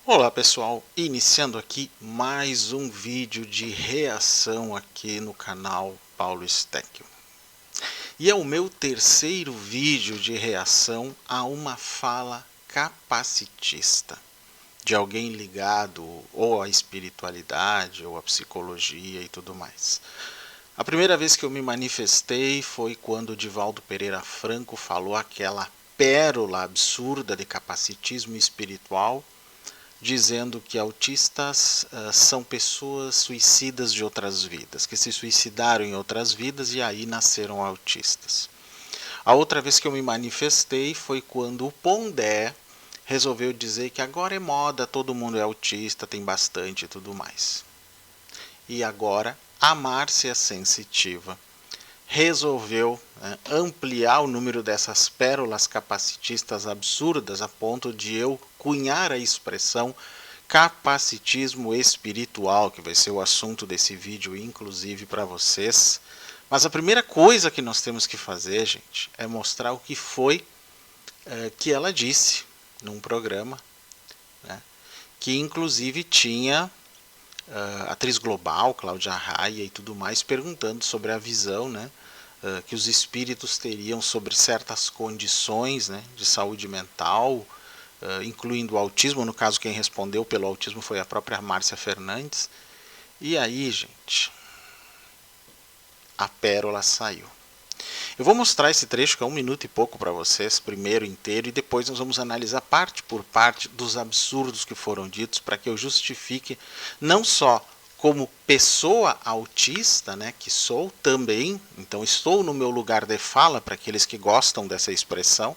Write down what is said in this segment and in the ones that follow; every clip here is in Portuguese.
Olá pessoal, iniciando aqui mais um vídeo de reação aqui no canal Paulo Steckel. E é o meu terceiro vídeo de reação a uma fala capacitista de alguém ligado ou à espiritualidade ou à psicologia e tudo mais. A primeira vez que eu me manifestei foi quando o Divaldo Pereira Franco falou aquela pérola absurda de capacitismo espiritual, dizendo que autistas são pessoas suicidas de outras vidas, que se suicidaram em outras vidas e aí nasceram autistas. A outra vez que eu me manifestei foi quando o Pondé resolveu dizer que agora é moda, todo mundo é autista, tem bastante e tudo mais. E agora a Márcia Sensitiva resolveu ampliar o número dessas pérolas capacitistas absurdas a ponto de eu cunhar a expressão capacitismo espiritual, que vai ser o assunto desse vídeo, inclusive para vocês. Mas a primeira coisa que nós temos que fazer, gente, é mostrar o que foi que ela disse num programa, né, que inclusive tinha atriz global, Cláudia Raia e tudo mais, perguntando sobre a visão, né, que os espíritos teriam sobre certas condições, né, de saúde mental, incluindo o autismo. No caso, quem respondeu pelo autismo foi a própria Márcia Fernandes. E aí, gente, a pérola saiu. Eu vou mostrar esse trecho, que é 1 minuto e pouco para vocês, primeiro inteiro, e depois nós vamos analisar parte por parte dos absurdos que foram ditos, para que eu justifique não só como pessoa autista, né, que sou também, então estou no meu lugar de fala para aqueles que gostam dessa expressão,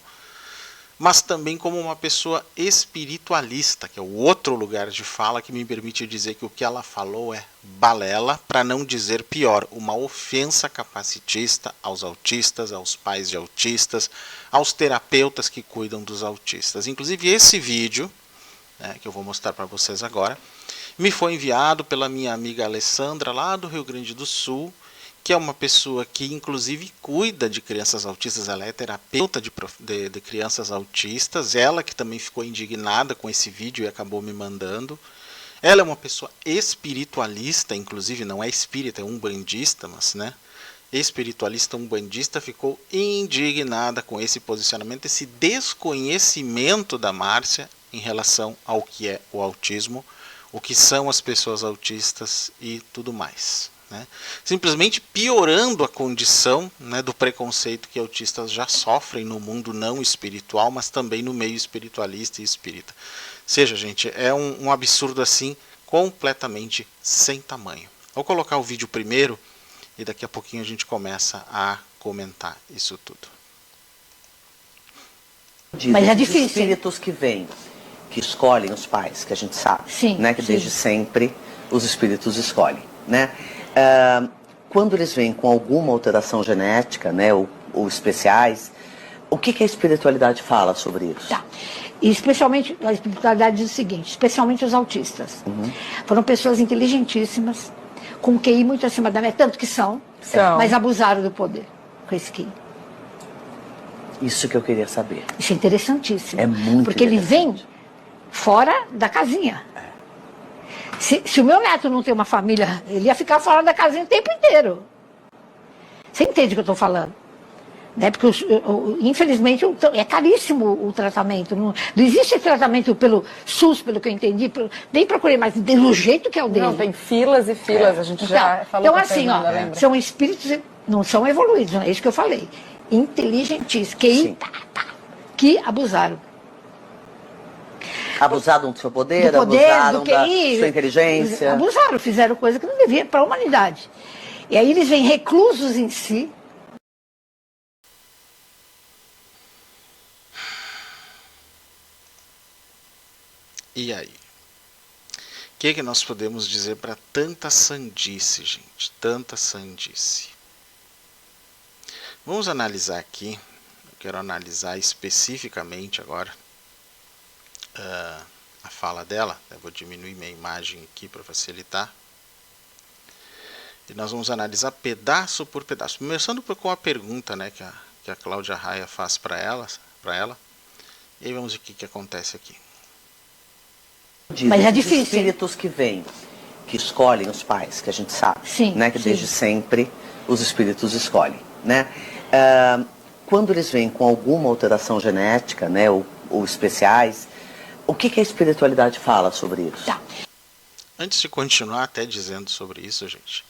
mas também como uma pessoa espiritualista, que é o outro lugar de fala que me permite dizer que o que ela falou é balela, para não dizer pior, uma ofensa capacitista aos autistas, aos pais de autistas, aos terapeutas que cuidam dos autistas. Inclusive esse vídeo, né, que eu vou mostrar para vocês agora, me foi enviado pela minha amiga Alessandra, lá do Rio Grande do Sul, que é uma pessoa que inclusive cuida de crianças autistas. Ela é terapeuta de crianças autistas, ela que também ficou indignada com esse vídeo e acabou me mandando. Ela é uma pessoa espiritualista, inclusive não é espírita, é umbandista, mas né, espiritualista umbandista, ficou indignada com esse posicionamento, esse desconhecimento da Márcia em relação ao que é o autismo, o que são as pessoas autistas e tudo mais. Né? Simplesmente piorando a condição, né, do preconceito que autistas já sofrem no mundo não espiritual, mas também no meio espiritualista e espírita. Seja, gente, é um absurdo assim, completamente sem tamanho. Vou colocar o vídeo primeiro e daqui a pouquinho a gente começa a comentar isso tudo. Mas é difícil. Os espíritos que vêm, que escolhem os pais, que a gente sabe, sim, né, que sim. desde sempre os espíritos escolhem, né? Quando eles vêm com alguma alteração genética, né, ou especiais, o que a espiritualidade fala sobre isso? Tá. E especialmente, a espiritualidade diz o seguinte, especialmente os autistas. Foram pessoas inteligentíssimas, com QI muito acima da média, tanto que são, mas abusaram do poder com esse QI. Isso que eu queria saber. Isso é interessantíssimo. É muito porque ele vem fora da casinha. Se o meu neto não tem uma família, ele ia ficar fora da casinha o tempo inteiro. Você entende o que eu estou falando? Né? Porque, infelizmente, é caríssimo o tratamento. Não existe tratamento pelo SUS, pelo que eu entendi. Nem procurei, mas do jeito que é o dele. Não, tem filas e filas, a gente já falou. Então, assim, ó, são espíritos, não são evoluídos, é isso que eu falei. Inteligentíssimos, que abusaram. Abusaram do seu poder, do abusaram do QI, da sua inteligência. Abusaram, fizeram coisa que não devia para a humanidade. E aí eles vêm reclusos em si. E aí? O que nós podemos dizer para tanta sandice, gente? Tanta sandice. Vamos analisar aqui. Eu quero analisar especificamente agora a fala dela. Eu vou diminuir minha imagem aqui para facilitar. E nós vamos analisar pedaço por pedaço. Começando com a pergunta, né, que a Cláudia Raia faz para ela. E aí vamos ver o que acontece aqui. Mas é Os difícil. espíritos que vêm, que escolhem os pais, que a gente sabe, Sim, né? Que sim. desde sempre os espíritos escolhem, né? Quando eles vêm com alguma alteração genética, né? Ou especiais, o que a espiritualidade fala sobre isso? Tá. Antes de continuar até dizendo sobre isso, gente,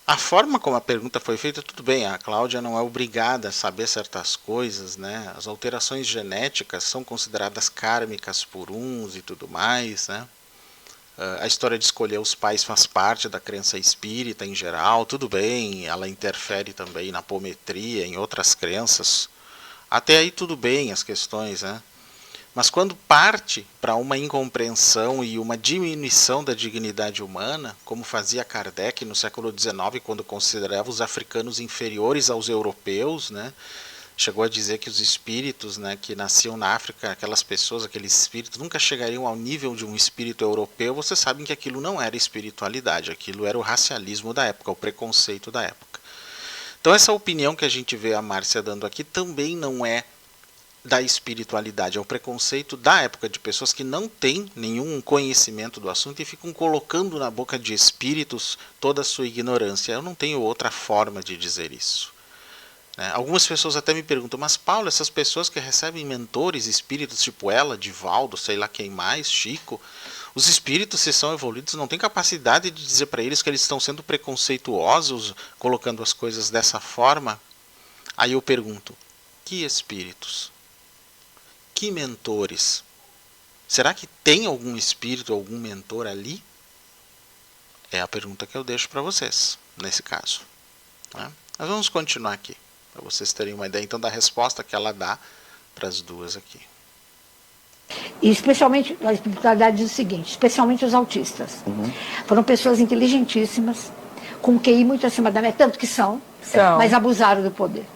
a forma como a pergunta foi feita, tudo bem, a Cláudia não é obrigada a saber certas coisas, né? As alterações genéticas são consideradas kármicas por uns e tudo mais, né? A história de escolher os pais faz parte da crença espírita em geral, tudo bem, ela interfere também na apometria, em outras crenças, até aí tudo bem as questões, né? Mas quando parte para uma incompreensão e uma diminuição da dignidade humana, como fazia Kardec no século XIX, quando considerava os africanos inferiores aos europeus, né? Chegou a dizer que os espíritos, né, que nasciam na África, aquelas pessoas, aqueles espíritos, nunca chegariam ao nível de um espírito europeu. Vocês sabem que aquilo não era espiritualidade, aquilo era o racialismo da época, o preconceito da época. Então essa opinião que a gente vê a Márcia dando aqui também não é da espiritualidade, é o preconceito da época de pessoas que não têm nenhum conhecimento do assunto e ficam colocando na boca de espíritos toda a sua ignorância. Eu não tenho outra forma de dizer isso. Algumas pessoas até me perguntam, mas Paulo, essas pessoas que recebem mentores, espíritos tipo ela, Divaldo, sei lá quem mais, Chico, os espíritos, se são evoluídos, não têm capacidade de dizer para eles que eles estão sendo preconceituosos, colocando as coisas dessa forma? Aí eu pergunto, que espíritos? Que mentores? Será que tem algum espírito, algum mentor ali? É a pergunta que eu deixo para vocês, nesse caso. Mas vamos continuar aqui, para vocês terem uma ideia então da resposta que ela dá para as duas aqui. E especialmente, a espiritualidade diz o seguinte, especialmente os autistas. Foram pessoas inteligentíssimas, com QI muito acima da média, tanto que são, mas abusaram do poder.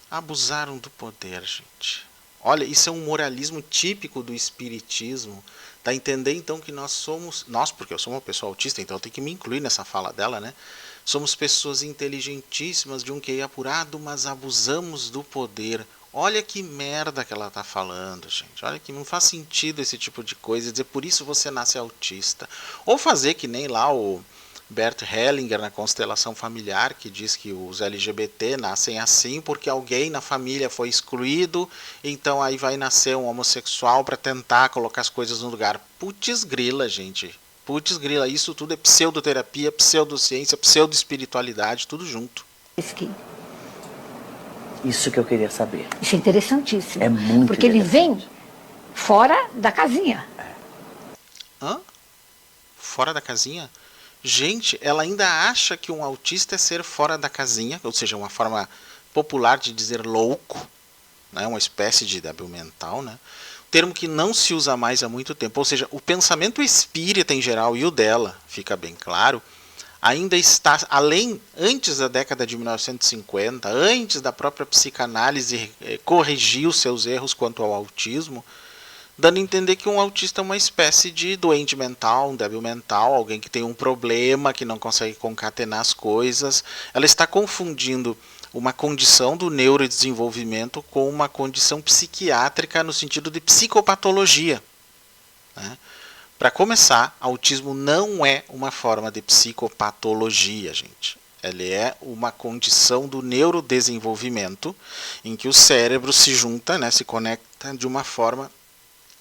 Abusaram do poder, gente. Olha, isso é um moralismo típico do espiritismo. Dá a entender então que nós somos, porque eu sou uma pessoa autista, então eu tenho que me incluir nessa fala dela, né? Somos pessoas inteligentíssimas, de um QI apurado, mas abusamos do poder. Olha que merda que ela está falando, gente. Olha que não faz sentido esse tipo de coisa, dizer por isso você nasce autista. Ou fazer que nem lá o Bert Hellinger na Constelação Familiar, que diz que os LGBT nascem assim porque alguém na família foi excluído, então aí vai nascer um homossexual para tentar colocar as coisas no lugar. Putz grila, gente. Putz grila, isso tudo é pseudoterapia, pseudociência, pseudoespiritualidade, tudo junto. Isso que eu queria saber. Isso é interessantíssimo. É muito porque ele vem fora da casinha. Hã? Fora da casinha? Gente, ela ainda acha que um autista é ser fora da casinha, ou seja, uma forma popular de dizer louco, né? Uma espécie de débil mental, né? Termo que não se usa mais há muito tempo. Ou seja, o pensamento espírita em geral e o dela, fica bem claro, ainda está além, antes da década de 1950, antes da própria psicanálise corrigir os seus erros quanto ao autismo, dando a entender que um autista é uma espécie de doente mental, um débil mental, alguém que tem um problema, que não consegue concatenar as coisas. Ela está confundindo uma condição do neurodesenvolvimento com uma condição psiquiátrica no sentido de psicopatologia. Para começar, autismo não é uma forma de psicopatologia, gente. Ele é uma condição do neurodesenvolvimento em que o cérebro se junta, né, se conecta de uma forma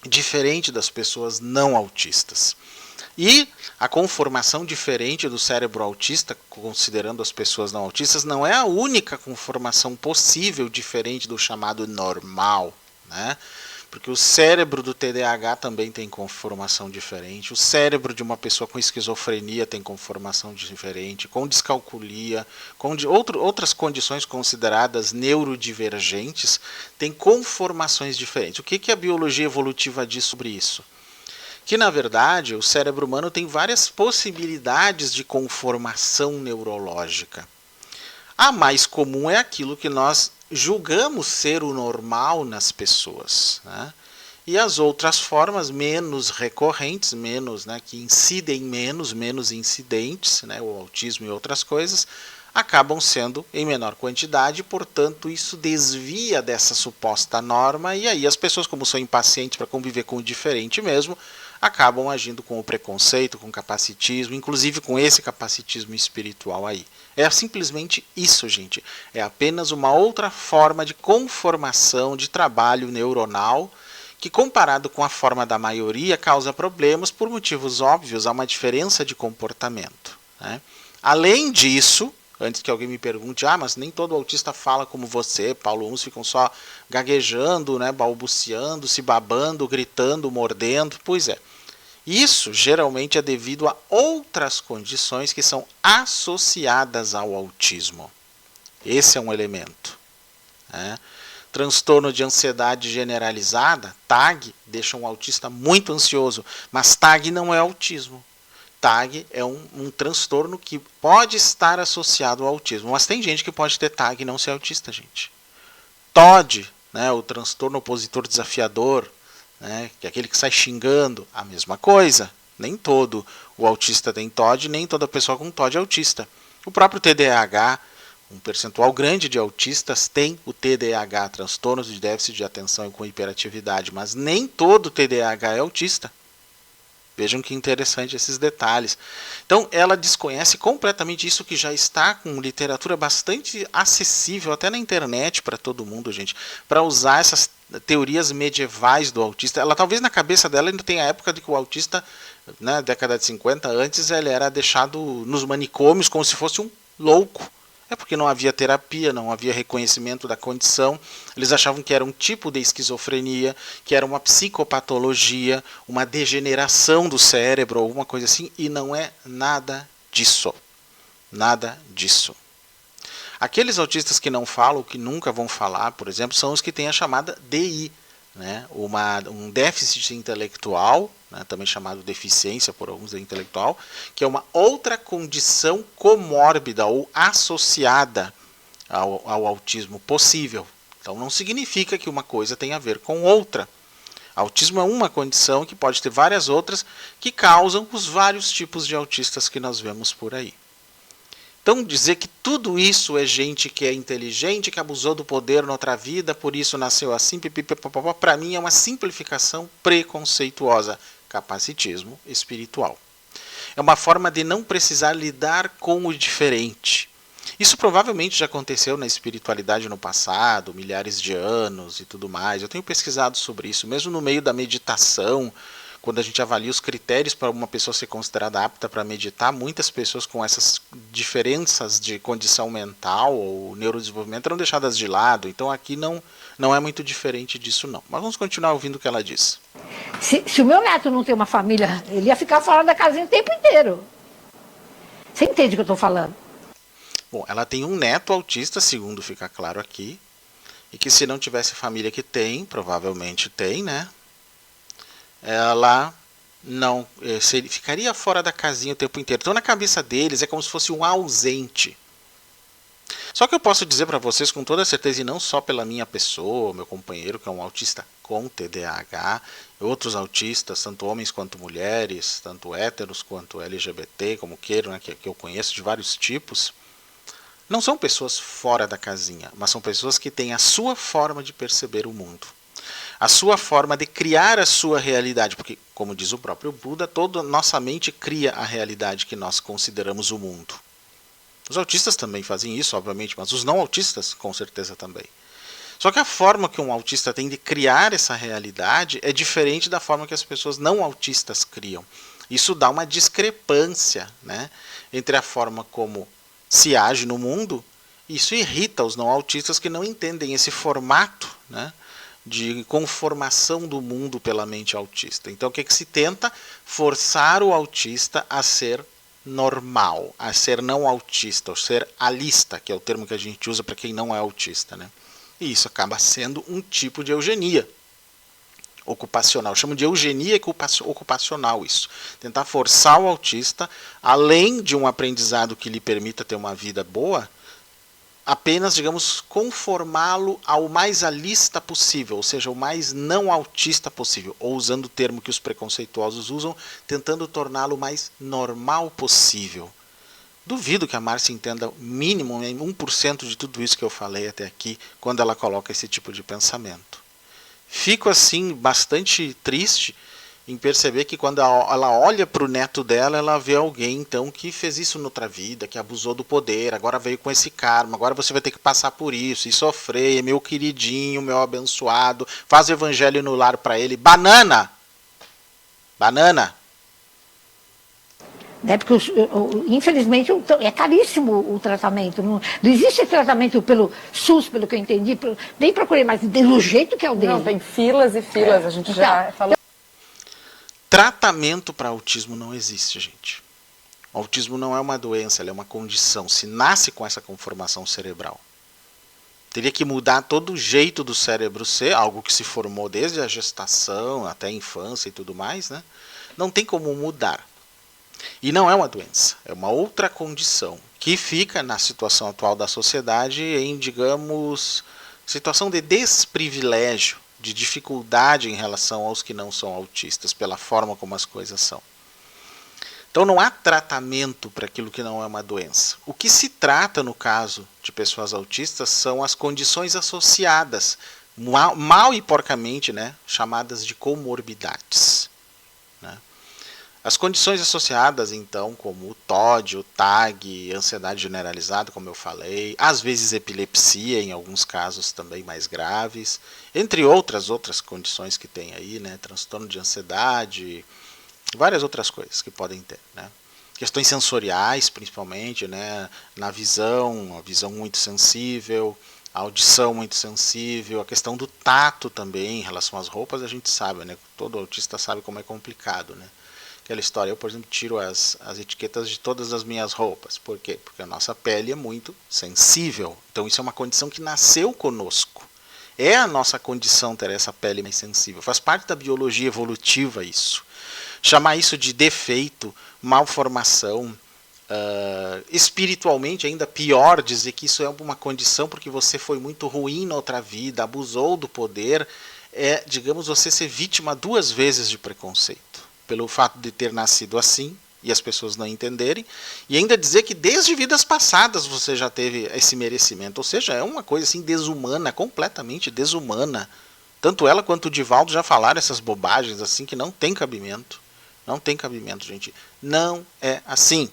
diferente das pessoas não autistas. E a conformação diferente do cérebro autista, considerando as pessoas não autistas, não é a única conformação possível diferente do chamado normal, né? Porque o cérebro do TDAH também tem conformação diferente, o cérebro de uma pessoa com esquizofrenia tem conformação diferente, com descalculia, com outras condições consideradas neurodivergentes, tem conformações diferentes. O que a biologia evolutiva diz sobre isso? Que, na verdade, o cérebro humano tem várias possibilidades de conformação neurológica. A mais comum é aquilo que nós julgamos ser o normal nas pessoas, né? E as outras formas menos recorrentes, menos, né, que incidem menos incidentes, né, o autismo e outras coisas, acabam sendo em menor quantidade, portanto isso desvia dessa suposta norma, e aí as pessoas, como são impacientes para conviver com o diferente mesmo, acabam agindo com o preconceito, com o capacitismo, inclusive com esse capacitismo espiritual aí. É simplesmente isso, gente. É apenas uma outra forma de conformação de trabalho neuronal que, comparado com a forma da maioria, causa problemas por motivos óbvios, há uma diferença de comportamento, né? Além disso, antes que alguém me pergunte, mas nem todo autista fala como você, Paulo, uns ficam só gaguejando, né, balbuciando, se babando, gritando, mordendo. Pois é, isso geralmente é devido a outras condições que são associadas ao autismo. Esse é um elemento, né? Transtorno de ansiedade generalizada, TAG, deixa um autista muito ansioso, mas TAG não é autismo. TAG é um transtorno que pode estar associado ao autismo, mas tem gente que pode ter TAG e não ser autista, gente. TOD, né, o transtorno opositor desafiador, né, que é aquele que sai xingando, a mesma coisa. Nem todo o autista tem TOD, nem toda pessoa com TOD é autista. O próprio TDAH, um percentual grande de autistas tem o TDAH, transtornos de déficit de atenção e com hiperatividade, mas nem todo TDAH é autista. Vejam que interessante esses detalhes. Então, ela desconhece completamente isso, que já está com literatura bastante acessível, até na internet para todo mundo, gente, para usar essas teorias medievais do autista. Ela, talvez na cabeça dela ainda tenha a época de que o autista, na década de 50, antes, ele era deixado nos manicômios como se fosse um louco. É porque não havia terapia, não havia reconhecimento da condição. Eles achavam que era um tipo de esquizofrenia, que era uma psicopatologia, uma degeneração do cérebro, alguma coisa assim, e não é nada disso. Nada disso. Aqueles autistas que não falam, que nunca vão falar, por exemplo, são os que têm a chamada DI, né? Um déficit intelectual, né? Também chamado deficiência por alguns intelectual, que é uma outra condição comórbida ou associada ao autismo possível. Então não significa que uma coisa tenha a ver com outra. Autismo é uma condição que pode ter várias outras que causam os vários tipos de autistas que nós vemos por aí. Então dizer que tudo isso é gente que é inteligente, que abusou do poder noutra vida, por isso nasceu assim, para mim é uma simplificação preconceituosa, capacitismo espiritual. É uma forma de não precisar lidar com o diferente. Isso provavelmente já aconteceu na espiritualidade no passado, milhares de anos e tudo mais. Eu tenho pesquisado sobre isso, mesmo no meio da meditação. Quando a gente avalia os critérios para uma pessoa ser considerada apta para meditar, muitas pessoas com essas diferenças de condição mental ou neurodesenvolvimento eram deixadas de lado. Então aqui não é muito diferente disso não. Mas vamos continuar ouvindo o que ela diz. Se o meu neto não tem uma família, ele ia ficar fora da casinha o tempo inteiro. Você entende o que eu estou falando? Bom, ela tem um neto autista, segundo fica claro aqui, e que se não tivesse família que tem, provavelmente tem, né? Ela não ficaria fora da casinha o tempo inteiro. Então na cabeça deles é como se fosse um ausente. Só que eu posso dizer para vocês com toda certeza, e não só pela minha pessoa, meu companheiro que é um autista com TDAH, outros autistas, tanto homens quanto mulheres, tanto héteros quanto LGBT, como queiram, né, que eu conheço de vários tipos, não são pessoas fora da casinha, mas são pessoas que têm a sua forma de perceber o mundo. A sua forma de criar a sua realidade, porque, como diz o próprio Buda, toda nossa mente cria a realidade que nós consideramos o mundo. Os autistas também fazem isso, obviamente, mas os não autistas, com certeza, também. Só que a forma que um autista tem de criar essa realidade é diferente da forma que as pessoas não autistas criam. Isso dá uma discrepância, né, entre a forma como se age no mundo. Isso irrita os não autistas que não entendem esse formato, né, de conformação do mundo pela mente autista. Então o que se tenta? Forçar o autista a ser normal, a ser não autista, ou ser alista, que é o termo que a gente usa para quem não é autista, né? E isso acaba sendo um tipo de eugenia ocupacional. Eu chamo de eugenia ocupacional isso. Tentar forçar o autista, além de um aprendizado que lhe permita ter uma vida boa, apenas, digamos, conformá-lo ao mais alista possível, ou seja, o mais não autista possível, ou usando o termo que os preconceituosos usam, tentando torná-lo o mais normal possível. Duvido que a Márcia entenda mínimo 1% de tudo isso que eu falei até aqui, quando ela coloca esse tipo de pensamento. Fico assim bastante triste em perceber que quando ela olha para o neto dela, ela vê alguém então que fez isso noutra vida, que abusou do poder, agora veio com esse karma, agora você vai ter que passar por isso e sofrer, meu queridinho, meu abençoado, faz o evangelho no lar para ele. Banana! Banana! Né? Porque, infelizmente, é caríssimo o tratamento. Não existe tratamento pelo SUS, pelo que eu entendi. Nem procurei, mas do jeito que é o dele. Não, tem filas e filas, a gente já falou. Tratamento para autismo não existe, gente. O autismo não é uma doença, ele é uma condição. Se nasce com essa conformação cerebral. Teria que mudar todo o jeito do cérebro ser, algo que se formou desde a gestação até a infância e tudo mais, né? Não tem como mudar. E não é uma doença, é uma outra condição que fica na situação atual da sociedade em, digamos, situação de desprivilégio, de dificuldade em relação aos que não são autistas, pela forma como as coisas são. Então não há tratamento para aquilo que não é uma doença. O que se trata no caso de pessoas autistas são as condições associadas, mal e porcamente, né, chamadas de comorbidades. Né? As condições associadas, então, como o TOD, o TAG, ansiedade generalizada, como eu falei, às vezes epilepsia, em alguns casos também mais graves, entre outras condições que tem aí, né, transtorno de ansiedade, várias outras coisas que podem ter, né. Questões sensoriais, principalmente, né, na visão, a visão muito sensível, a audição muito sensível, a questão do tato também, em relação às roupas, a gente sabe, né, todo autista sabe como é complicado, né. Aquela história, eu, por exemplo, tiro as etiquetas de todas as minhas roupas. Por quê? Porque a nossa pele é muito sensível. Então isso é uma condição que nasceu conosco. É a nossa condição ter essa pele mais sensível. Faz parte da biologia evolutiva isso. Chamar isso de defeito, malformação, espiritualmente ainda pior, dizer que isso é uma condição porque você foi muito ruim na outra vida, abusou do poder, é, digamos, você ser vítima 2 vezes de preconceito. Pelo fato de ter nascido assim, e as pessoas não entenderem, e ainda dizer que desde vidas passadas você já teve esse merecimento, ou seja, é uma coisa assim desumana, completamente desumana. Tanto ela quanto o Divaldo já falaram essas bobagens assim que não tem cabimento. Não tem cabimento, gente. Não é assim.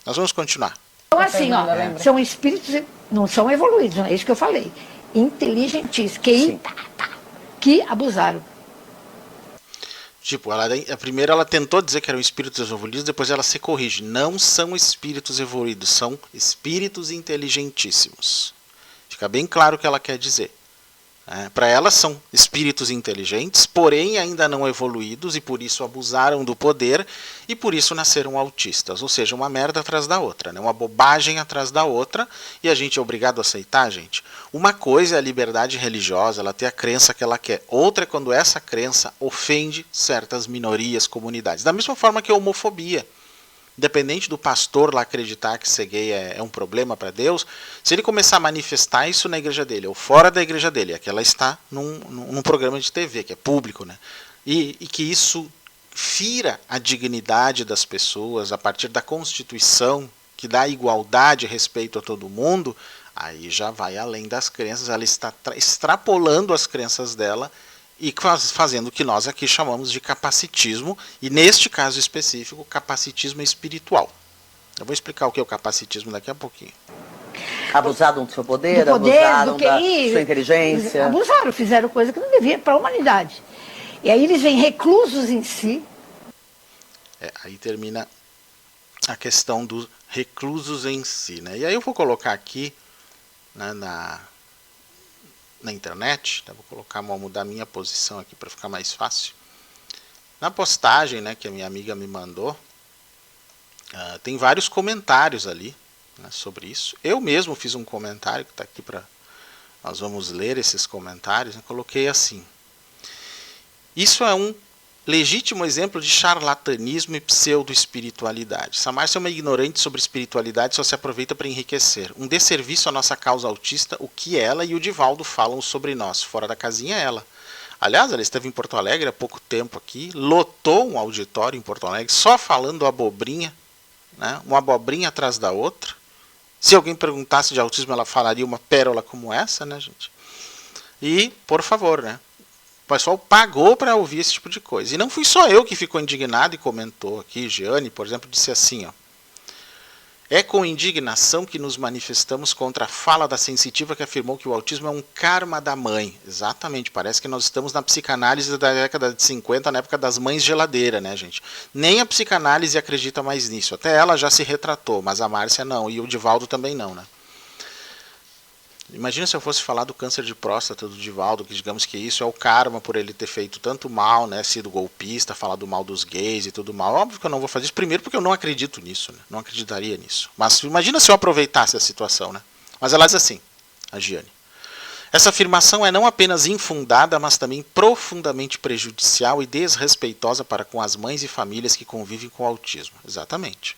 Nós vamos continuar. Então assim, ó, são espíritos, não são evoluídos, não é isso que eu falei. Inteligentes, que abusaram. Tipo, primeiro ela tentou dizer que eram espíritos evoluídos, depois ela se corrige. Não são espíritos evoluídos, são espíritos inteligentíssimos. Fica bem claro o que ela quer dizer. Para ela são espíritos inteligentes, porém ainda não evoluídos, e por isso abusaram do poder, e por isso nasceram autistas. Ou seja, uma merda atrás da outra, né? Uma bobagem atrás da outra, e a gente é obrigado a aceitar, gente. Uma coisa é a liberdade religiosa, ela tem a crença que ela quer. Outra é quando essa crença ofende certas minorias, comunidades. Da mesma forma que a homofobia. Independente do pastor lá acreditar que ser gay é um problema para Deus, se ele começar a manifestar isso na igreja dele ou fora da igreja dele, é que ela está num programa de TV, que é público, né? E que isso fira a dignidade das pessoas a partir da Constituição, que dá igualdade e respeito a todo mundo, aí já vai além das crenças, ela está extrapolando as crenças dela e fazendo o que nós aqui chamamos de capacitismo, e neste caso específico, capacitismo espiritual. Eu vou explicar o que é o capacitismo daqui a pouquinho. Abusaram do seu poder, abusaram da sua inteligência. Abusaram, fizeram coisa que não devia para a humanidade. E aí eles vêm reclusos em si. Aí termina a questão dos reclusos em si, né? E aí eu vou colocar aqui, né, na internet, vou colocar, vou mudar a minha posição aqui para ficar mais fácil. Na postagem, né, que a minha amiga me mandou, tem vários comentários ali, né, sobre isso. Eu mesmo fiz um comentário que está aqui para nós vamos ler esses comentários. Eu coloquei assim: isso é um legítimo exemplo de charlatanismo e pseudo-espiritualidade. Essa Márcia é uma ignorante sobre espiritualidade, só se aproveita para enriquecer. Um desserviço à nossa causa autista, o que ela e o Divaldo falam sobre nós. Fora da casinha, ela. Aliás, ela esteve em Porto Alegre há pouco tempo aqui, lotou um auditório em Porto Alegre, só falando abobrinha, né? Uma abobrinha atrás da outra. Se alguém perguntasse de autismo, ela falaria uma pérola como essa, né, gente? E, por favor, né? O pessoal pagou para ouvir esse tipo de coisa. E não fui só eu que ficou indignado e comentou aqui. Jeane, por exemplo, disse assim, ó. É com indignação que nos manifestamos contra a fala da sensitiva que afirmou que o autismo é um karma da mãe. Exatamente, parece que nós estamos na psicanálise da década de 50, na época das mães geladeira, né, gente? Nem a psicanálise acredita mais nisso. Até ela já se retratou, mas a Márcia não, e o Divaldo também não, né? Imagina se eu fosse falar do câncer de próstata do Divaldo, que digamos que isso é o karma por ele ter feito tanto mal, né, sido golpista, falado mal dos gays e tudo mal. Óbvio que eu não vou fazer isso, primeiro porque eu não acredito nisso, né, não acreditaria nisso. Mas imagina se eu aproveitasse a situação, né? Mas ela diz assim, a Giane. Essa afirmação é não apenas infundada, mas também profundamente prejudicial e desrespeitosa para com as mães e famílias que convivem com o autismo. Exatamente.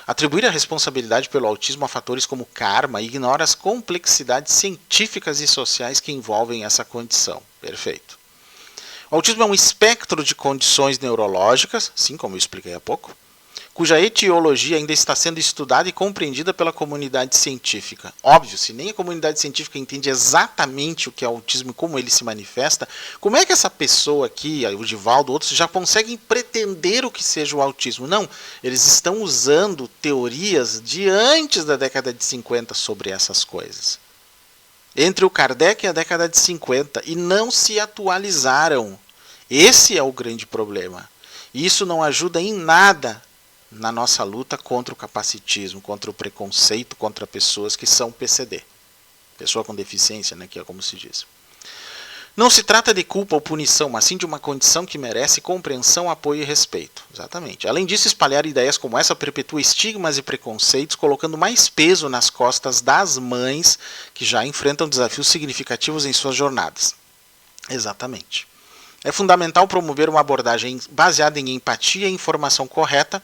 Atribuir a responsabilidade pelo autismo a fatores como karma ignora as complexidades científicas e sociais que envolvem essa condição. Perfeito. O autismo é um espectro de condições neurológicas, assim como eu expliquei há pouco, cuja etiologia ainda está sendo estudada e compreendida pela comunidade científica. Óbvio, se nem a comunidade científica entende exatamente o que é o autismo e como ele se manifesta, como é que essa pessoa aqui, o Divaldo, outros, já conseguem pretender o que seja o autismo? Não, eles estão usando teorias de antes da década de 50 sobre essas coisas. Entre o Kardec e a década de 50, e não se atualizaram. Esse é o grande problema. E isso não ajuda em nada na nossa luta contra o capacitismo, contra o preconceito, contra pessoas que são PCD. Pessoa com deficiência, né, que é como se diz. Não se trata de culpa ou punição, mas sim de uma condição que merece compreensão, apoio e respeito. Exatamente. Além disso, espalhar ideias como essa perpetua estigmas e preconceitos, colocando mais peso nas costas das mães que já enfrentam desafios significativos em suas jornadas. Exatamente. É fundamental promover uma abordagem baseada em empatia e informação correta,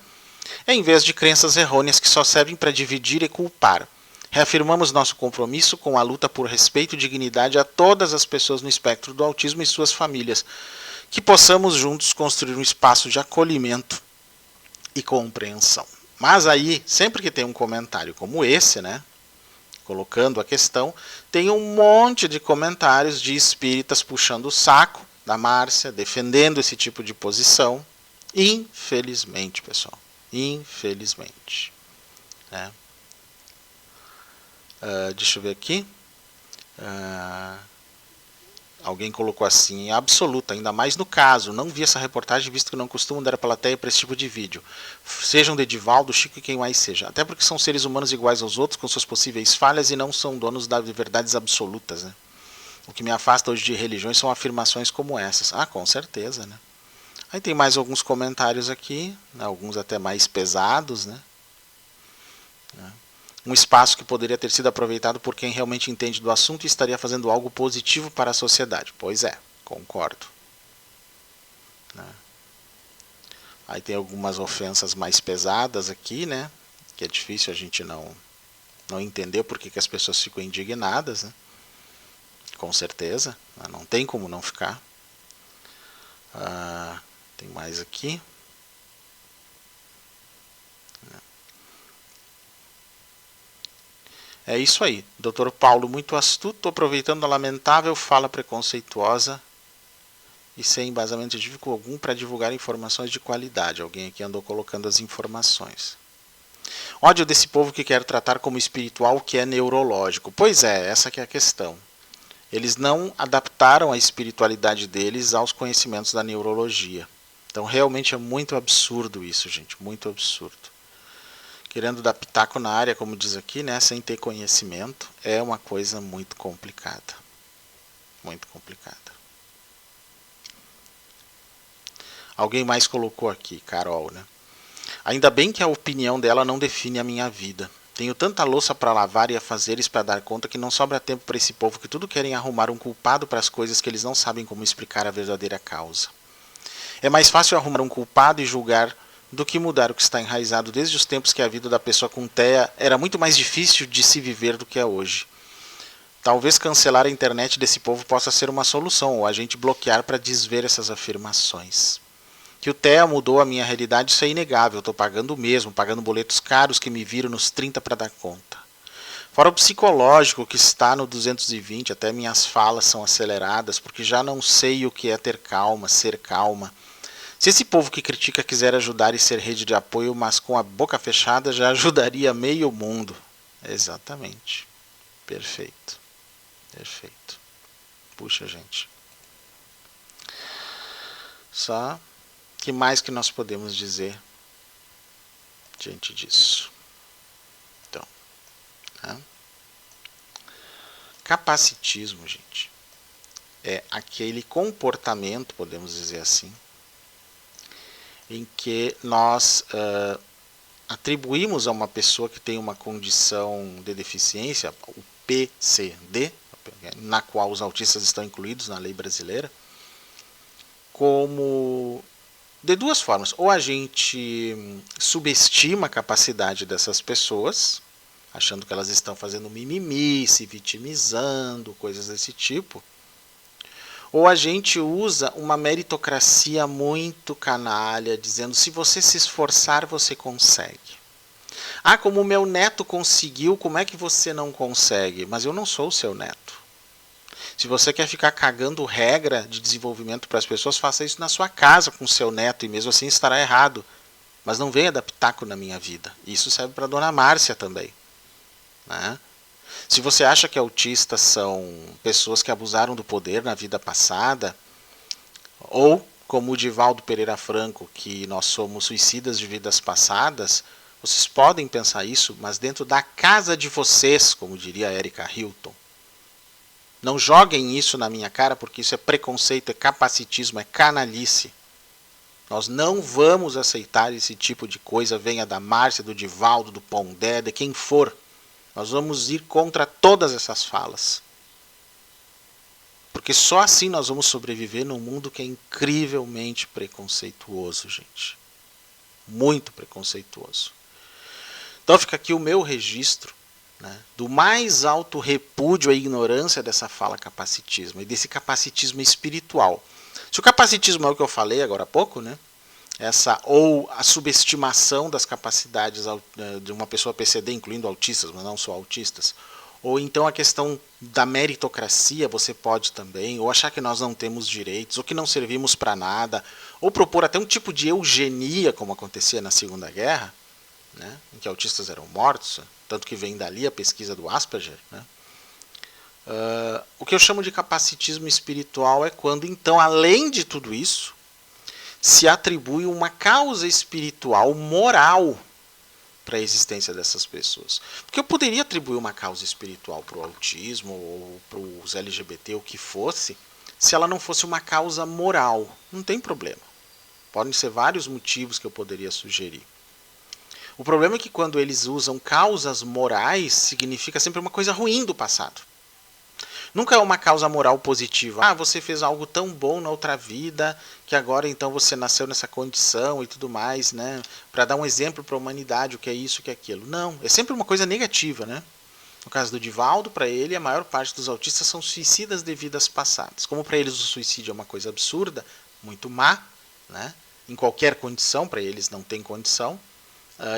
em vez de crenças errôneas que só servem para dividir e culpar. Reafirmamos nosso compromisso com a luta por respeito e dignidade a todas as pessoas no espectro do autismo e suas famílias, que possamos juntos construir um espaço de acolhimento e compreensão. Mas aí, sempre que tem um comentário como esse, né, colocando a questão, tem um monte de comentários de espíritas puxando o saco da Márcia, defendendo esse tipo de posição. Infelizmente, pessoal. Infelizmente. Né? Deixa eu ver aqui. Alguém colocou assim, absoluta, ainda mais no caso. Não vi essa reportagem, visto que não costumo dar a plateia para esse tipo de vídeo. Sejam de Divaldo, Chico e quem mais seja. Até porque são seres humanos iguais aos outros, com suas possíveis falhas, e não são donos das verdades absolutas. Né? O que me afasta hoje de religiões são afirmações como essas. Ah, com certeza, né? Aí tem mais alguns comentários aqui, né, alguns até mais pesados, né? Um espaço que poderia ter sido aproveitado por quem realmente entende do assunto e estaria fazendo algo positivo para a sociedade. Pois é, concordo. Né? Aí tem algumas ofensas mais pesadas aqui, né? Que é difícil a gente não entender por que as pessoas ficam indignadas, né? Com certeza, não tem como não ficar. Tem mais aqui. É isso aí. Dr. Paulo, muito astuto, aproveitando a lamentável fala preconceituosa e sem embasamento científico algum para divulgar informações de qualidade. Alguém aqui andou colocando as informações. Ódio desse povo que quer tratar como espiritual o que é neurológico. Pois é, essa que é a questão. Eles não adaptaram a espiritualidade deles aos conhecimentos da neurologia. Então realmente é muito absurdo isso, gente, muito absurdo. Querendo dar pitaco na área, como diz aqui, né, sem ter conhecimento, é uma coisa muito complicada. Muito complicada. Alguém mais colocou aqui, Carol, né? Ainda bem que a opinião dela não define a minha vida. Tenho tanta louça para lavar e afazeres para dar conta que não sobra tempo para esse povo que tudo querem arrumar um culpado para as coisas que eles não sabem como explicar a verdadeira causa. É mais fácil arrumar um culpado e julgar do que mudar o que está enraizado desde os tempos que a vida da pessoa com TEA era muito mais difícil de se viver do que é hoje. Talvez cancelar a internet desse povo possa ser uma solução, ou a gente bloquear para desver essas afirmações. Que o TEA mudou a minha realidade, isso é inegável. Eu estou pagando o mesmo, pagando boletos caros que me viram nos 30 para dar conta. Fora o psicológico que está no 220, até minhas falas são aceleradas, porque já não sei o que é ter calma, ser calma. Se esse povo que critica quiser ajudar e ser rede de apoio, mas com a boca fechada, já ajudaria meio mundo. Exatamente. Perfeito. Perfeito. Puxa, gente. Só que mais que nós podemos dizer diante disso? Então, né? Capacitismo, gente, é aquele comportamento, podemos dizer assim, em que nós atribuímos a uma pessoa que tem uma condição de deficiência, o PCD, na qual os autistas estão incluídos na lei brasileira, como de duas formas. Ou a gente subestima a capacidade dessas pessoas, achando que elas estão fazendo mimimi, se vitimizando, coisas desse tipo. Ou a gente usa uma meritocracia muito canalha, dizendo, se você se esforçar, você consegue. Ah, como o meu neto conseguiu, como é que você não consegue? Mas eu não sou o seu neto. Se você quer ficar cagando regra de desenvolvimento para as pessoas, faça isso na sua casa com o seu neto, e mesmo assim estará errado. Mas não venha dar pitaco na minha vida. Isso serve para a dona Márcia também. Né? Se você acha que autistas são pessoas que abusaram do poder na vida passada, ou, como o Divaldo Pereira Franco, que nós somos suicidas de vidas passadas, vocês podem pensar isso, mas dentro da casa de vocês, como diria a Erika Hilton. Não joguem isso na minha cara, porque isso é preconceito, é capacitismo, é canalice. Nós não vamos aceitar esse tipo de coisa, venha da Márcia, do Divaldo, do Pondé, de quem for. Nós vamos ir contra todas essas falas. Porque só assim nós vamos sobreviver num mundo que é incrivelmente preconceituoso, gente. Muito preconceituoso. Então fica aqui o meu registro, né, do mais alto repúdio à ignorância dessa fala capacitismo e desse capacitismo espiritual. Se o capacitismo é o que eu falei agora há pouco, né, ou a subestimação das capacidades de uma pessoa PCD, incluindo autistas, mas não só autistas, ou então a questão da meritocracia, você pode também, ou achar que nós não temos direitos, ou que não servimos para nada, ou propor até um tipo de eugenia, como acontecia na Segunda Guerra, né, em que autistas eram mortos, tanto que vem dali a pesquisa do Asperger. Né. O que eu chamo de capacitismo espiritual é quando, então, além de tudo isso, se atribui uma causa espiritual, moral, para a existência dessas pessoas. Porque eu poderia atribuir uma causa espiritual para o autismo, ou para os LGBT, o que fosse, se ela não fosse uma causa moral. Não tem problema. Podem ser vários motivos que eu poderia sugerir. O problema é que quando eles usam causas morais, significa sempre uma coisa ruim do passado. Nunca é uma causa moral positiva. Ah, você fez algo tão bom na outra vida, que agora então você nasceu nessa condição e tudo mais, né? Para dar um exemplo para a humanidade, o que é isso, o que é aquilo. Não, é sempre uma coisa negativa, né? No caso do Divaldo, para ele, a maior parte dos autistas são suicidas de vidas passadas. Como para eles o suicídio é uma coisa absurda, muito má, né? Em qualquer condição, para eles não tem condição.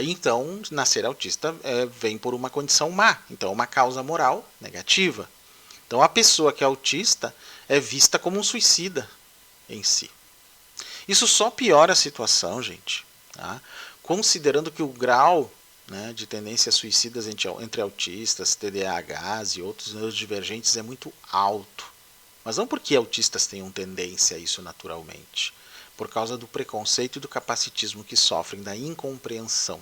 Então, nascer autista vem por uma condição má. Então, é uma causa moral negativa. Então, a pessoa que é autista é vista como um suicida em si. Isso só piora a situação, gente. Tá? Considerando que o grau, né, de tendências suicidas entre autistas, TDAHs e outros neurodivergentes é muito alto. Mas não porque autistas tenham tendência a isso naturalmente. Por causa do preconceito e do capacitismo que sofrem, da incompreensão.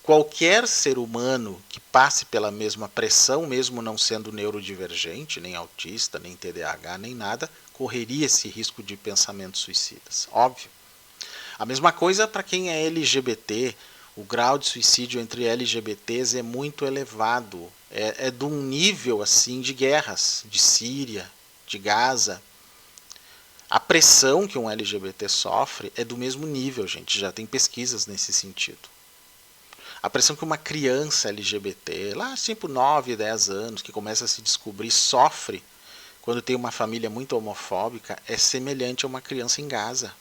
Qualquer ser humano que passe pela mesma pressão, mesmo não sendo neurodivergente, nem autista, nem TDAH, nem nada, correria esse risco de pensamentos suicidas. Óbvio. A mesma coisa para quem é LGBT. O grau de suicídio entre LGBTs é muito elevado. É de um nível assim de guerras, de Síria, de Gaza. A pressão que um LGBT sofre é do mesmo nível, gente. Já tem pesquisas nesse sentido. A pressão que uma criança LGBT, lá assim por 9, 10 anos, que começa a se descobrir, sofre quando tem uma família muito homofóbica, é semelhante a uma criança em Gaza.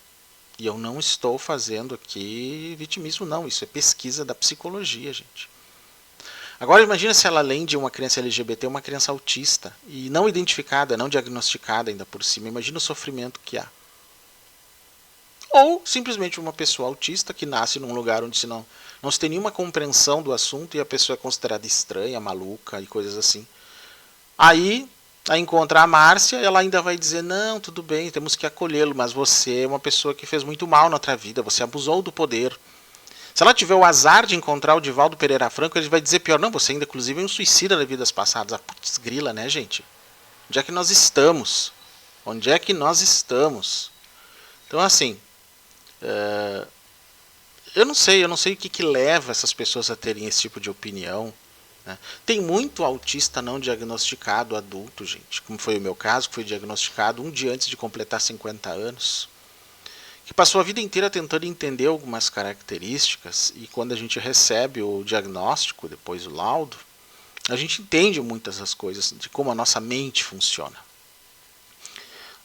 E eu não estou fazendo aqui vitimismo, não. Isso é pesquisa da psicologia, gente. Agora imagina se ela, além de uma criança LGBT, é uma criança autista. E não identificada, não diagnosticada ainda por cima. Imagina o sofrimento que há. Ou simplesmente uma pessoa autista que nasce num lugar onde não se tem nenhuma compreensão do assunto e a pessoa é considerada estranha, maluca e coisas assim. Aí, a encontrar a Márcia, ela ainda vai dizer, não, tudo bem, temos que acolhê-lo, mas você é uma pessoa que fez muito mal na outra vida, você abusou do poder. Se ela tiver o azar de encontrar o Divaldo Pereira Franco, ele vai dizer pior, não, você ainda inclusive é um suicida nas vidas passadas. Ah, putz, grila, né, gente? Onde é que nós estamos? Onde é que nós estamos? Então, assim, eu não sei o que leva essas pessoas a terem esse tipo de opinião. Né? Tem muito autista não diagnosticado adulto, gente, como foi o meu caso, que foi diagnosticado um dia antes de completar 50 anos, que passou a vida inteira tentando entender algumas características, e quando a gente recebe o diagnóstico, depois o laudo, a gente entende muitas das coisas, de como a nossa mente funciona.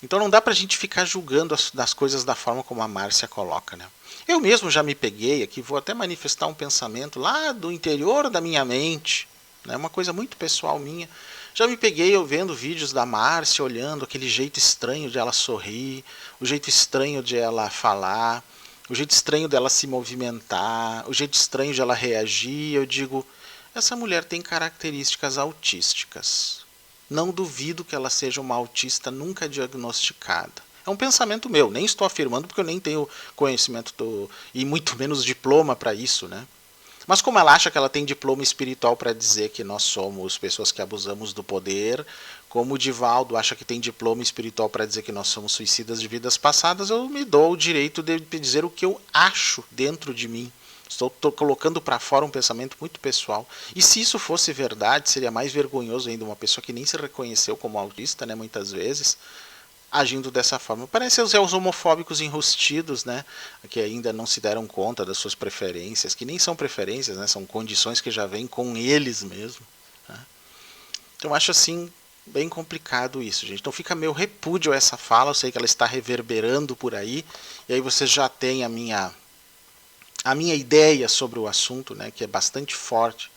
Então não dá pra gente ficar julgando as coisas da forma como a Márcia coloca, né? Eu mesmo já me peguei aqui, vou até manifestar um pensamento lá do interior da minha mente, né? Uma coisa muito pessoal minha. Já me peguei eu vendo vídeos da Márcia, olhando aquele jeito estranho de ela sorrir, o jeito estranho de ela falar, o jeito estranho dela se movimentar, o jeito estranho de ela reagir. Eu digo, essa mulher tem características autísticas. Não duvido que ela seja uma autista nunca diagnosticada. É um pensamento meu, nem estou afirmando porque eu nem tenho conhecimento e muito menos diploma para isso, né? Mas como ela acha que ela tem diploma espiritual para dizer que nós somos pessoas que abusamos do poder, como o Divaldo acha que tem diploma espiritual para dizer que nós somos suicidas de vidas passadas, eu me dou o direito de dizer o que eu acho dentro de mim. Estou colocando para fora um pensamento muito pessoal. E se isso fosse verdade, seria mais vergonhoso ainda uma pessoa que nem se reconheceu como autista, né, muitas vezes, agindo dessa forma. Parece os homofóbicos enrustidos, né, que ainda não se deram conta das suas preferências, que nem são preferências, né, são condições que já vêm com eles mesmo. Né? Então acho assim bem complicado isso, gente. Então fica meu repúdio a essa fala, eu sei que ela está reverberando por aí, e aí você já tem a minha ideia sobre o assunto, né, que é bastante forte,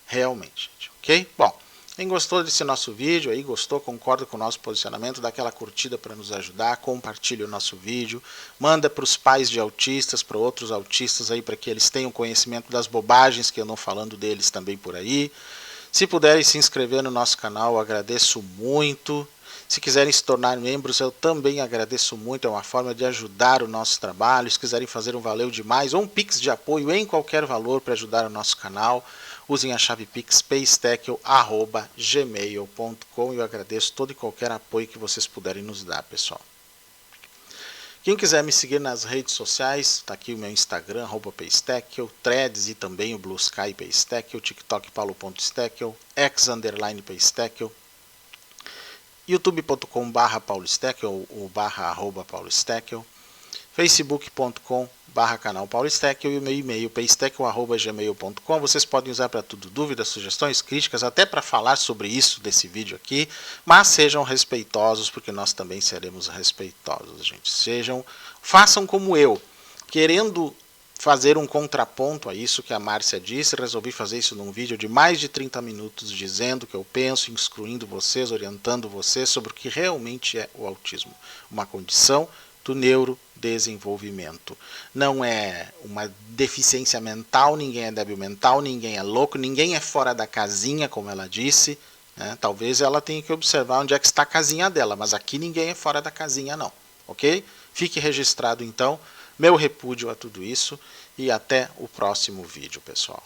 realmente, gente, ok? Bom, quem gostou desse nosso vídeo, aí gostou, concorda com o nosso posicionamento, dá aquela curtida para nos ajudar, compartilha o nosso vídeo, manda para os pais de autistas, para outros autistas aí, para que eles tenham conhecimento das bobagens que eu não falando deles também por aí. Se puderem se inscrever no nosso canal, eu agradeço muito. Se quiserem se tornar membros, eu também agradeço muito, é uma forma de ajudar o nosso trabalho. Se quiserem fazer um Valeu Demais ou um Pix de apoio em qualquer valor para ajudar o nosso canal, usem a chave Pix paystackle@gmail.com e eu agradeço todo e qualquer apoio que vocês puderem nos dar, pessoal. Quem quiser me seguir nas redes sociais, está aqui o meu Instagram, @paystackle, Threads e também o Blue Sky Paystackle, TikTok paulo.stackle, x_paystackle, youtube.com/paulostackle ou @paulostackle, facebook.com/canal paulostackle e o meu e-mail paystackle@gmail.com. Vocês podem usar para tudo, dúvidas, sugestões, críticas, até para falar sobre isso desse vídeo aqui, mas sejam respeitosos, porque nós também seremos respeitosos, gente. Façam como eu, querendo fazer um contraponto a isso que a Márcia disse, resolvi fazer isso num vídeo de mais de 30 minutos, dizendo o que eu penso, instruindo vocês, orientando vocês sobre o que realmente é o autismo. Uma condição do neurodesenvolvimento. Não é uma deficiência mental, ninguém é débil mental, ninguém é louco, ninguém é fora da casinha, como ela disse. Né? Talvez ela tenha que observar onde é que está a casinha dela, mas aqui ninguém é fora da casinha não. Ok? Fique registrado então meu repúdio a tudo isso e até o próximo vídeo, pessoal.